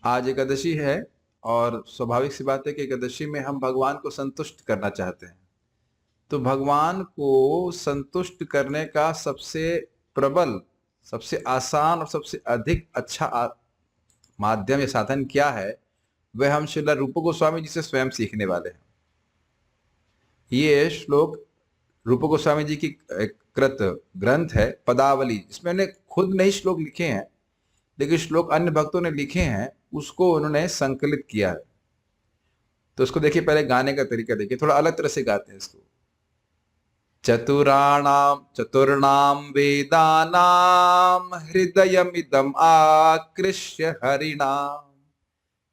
आज एकादशी है और स्वाभाविक सी बात है कि एकादशी में हम भगवान को संतुष्ट करना चाहते हैं। तो भगवान को संतुष्ट करने का सबसे प्रबल, सबसे आसान और सबसे अधिक अच्छा माध्यम या साधन क्या है, वह हम श्रील रूप गोस्वामी जी से स्वयं सीखने वाले हैं। ये श्लोक रूप गोस्वामी जी की एक कृत ग्रंथ है पदावली, जिसमें उन्होंने खुद नहीं श्लोक लिखे हैं, लेकिन श्लोक अन्य भक्तों ने लिखे हैं, उसको उन्होंने संकलित किया है। तो उसको देखिए, पहले गाने का तरीका देखिए, थोड़ा अलग तरह से गाते हैं इसको। चतुर्णाम वेदानाम हृदयमिदम आकृष्य हरिणाम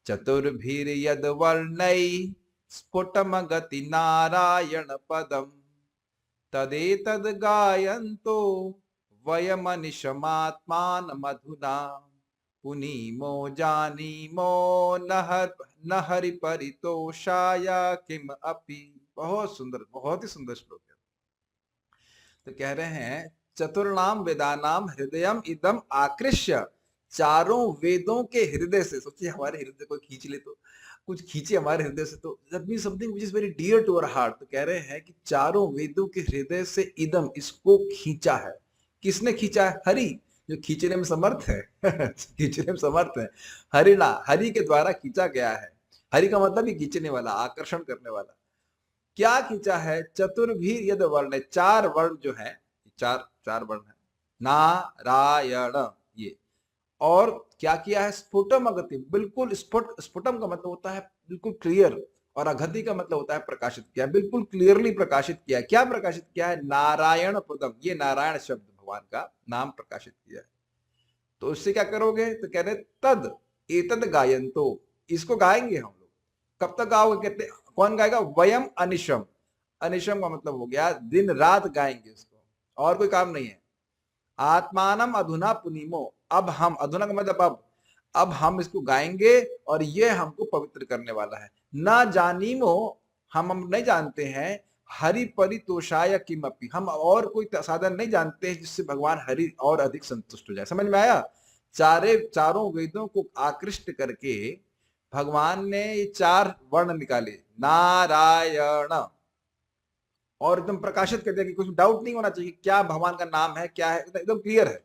चतुर्भिर्यद वर्णै स्फुटमगति नारायण पदम तदेतद गायन्तो वयमनिशमात्मान मधुना पुनीमो जानीमो न हरि परितोषाय किम अपि। बहुत सुंदर, बहुत ही सुंदर श्लोक है। तो कह रहे हैं चतुर्णाम वेदानाम हृदयम इदम आकृष्य, चारों वेदों के हृदय से। सोचिए हमारे हृदय को खींच ले, तो कुछ खींचे हमारे हृदय से, तो that means something which is very dear to our heart. तो कह रहे हैं कि चारों वेदों के हृदय से इदम, इसको खींचा है। किसने खींचा है? हरि, जो खींचने में समर्थ है खींचने में समर्थ है। हरिणा, हरि के द्वारा खींचा गया है। हरि का मतलब ही खींचने वाला, आकर्षण करने वाला। क्या खींचा है? चतुर्भी यद वर्ण, चार वर्ण जो है, चार चार वर्ण है, नारायण ये। और क्या किया है? स्फुटम अगति, बिल्कुल स्फुट। स्फुटम का मतलब होता है बिल्कुल क्लियर, और अगति का मतलब होता है प्रकाशित किया, बिल्कुल क्लियरली प्रकाशित किया। क्या प्रकाशित किया है? नारायण पदम, ये नारायण शब्द भगवान का नाम प्रकाशित किया है। तो इससे क्या करोगे? तो कह रहे तद एतद गायंतो, इसको गाएंगे हम लोग। कब तक गाओगे? कहते कौन गाएगा? वयम अनिशम। अनिशम का मतलब हो गया दिन रात गाएंगे इसको, और कोई काम नहीं है। आत्मानम अधुना पुनीमो, अब हम, अधुना का मतलब अब हम इसको गाएंगे और ये हमको पवित्र करने वाला है। ना जानीमो, हम नहीं जानते हैं, हरि परितोषाय किमपि, हम और कोई साधन नहीं जानते हैं जिससे भगवान हरि और अधिक संतुष्ट हो जाए। समझ में आया? चारों वेदों को आकृष्ट करके भगवान ने ये चार वर्ण निकाले, नारायण, और एकदम प्रकाशित कर दिया कि कुछ डाउट नहीं होना चाहिए क्या भगवान का नाम है, क्या है, एकदम क्लियर है।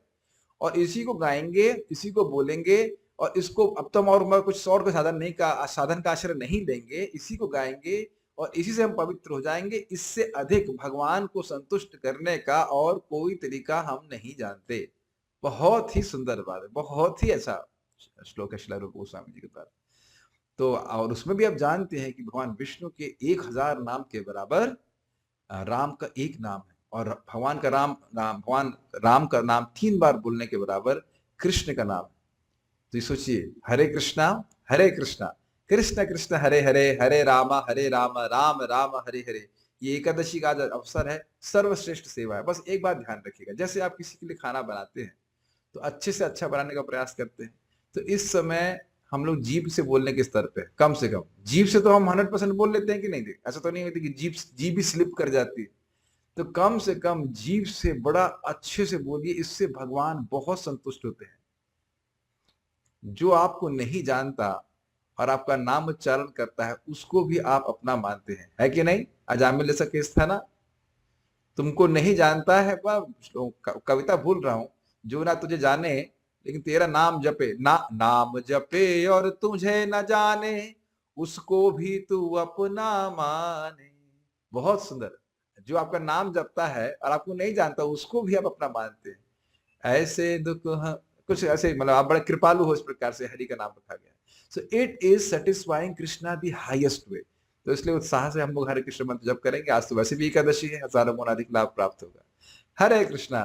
और इसी को गाएंगे, इसी को बोलेंगे, और इसको अब तो और कुछ और को साधन का आश्रय नहीं लेंगे, इसी को गाएंगे और इसी से हम पवित्र हो जाएंगे। इससे अधिक भगवान को संतुष्ट करने का और कोई तरीका हम नहीं जानते। बहुत ही सुंदर बात है, बहुत ही अच्छा श्लोक है श्रील रूप गोस्वामी जी के द्वारा। तो और उसमें भी आप जानते हैं कि भगवान विष्णु के 1000 नाम के बराबर राम का एक नाम है, और भगवान का भगवान राम का नाम 3 बार बोलने के बराबर कृष्ण का नाम है। तो ये सोचिए, हरे कृष्णा कृष्ण कृष्ण हरे हरे, हरे राम राम राम हरे हरे। ये एकादशी का अवसर है, सर्वश्रेष्ठ सेवा है। बस एक बात ध्यान रखिएगा, जैसे आप किसी के लिए खाना बनाते हैं तो अच्छे से अच्छा बनाने का प्रयास करते हैं, तो इस समय हम लोग जीभ से बोलने के स्तर पे, कम से कम जीभ से तो हम 100% बोल लेते हैं कि नहीं, देख ऐसा तो नहीं होती कि जीभ भी स्लिप कर जाती है। तो कम से कम जीभ से बड़ा अच्छे से बोलिए, इससे भगवान बहुत संतुष्ट होते हैं। जो आपको नहीं जानता और आपका नाम उच्चारण करता है, उसको भी आप अपना मानते हैं, है कि नहीं? अजामिल जैसा केस था ना, तुमको नहीं जानता है, कविता भूल रहा हूं, जो ना तुझे जाने लेकिन तेरा नाम जपे, नाम जपे और तुझे न जाने, उसको भी तू अपना माने। बहुत सुंदर। जो आपका नाम जपता है और आपको नहीं जानता, उसको भी आप अपना मानते हैं। ऐसे दुख कुछ ऐसे, मतलब आप बड़े कृपालु हो, इस प्रकार से हरि का नाम रखा गया। So it is satisfying Krishna the highest way. तो इसलिए उत्साह से हम लोग हरे कृष्ण मंत्र जप करेंगे। आज तो वैसे भी एकादशी है, हजारों गुना अधिक लाभ प्राप्त होगा। हरे कृष्णा।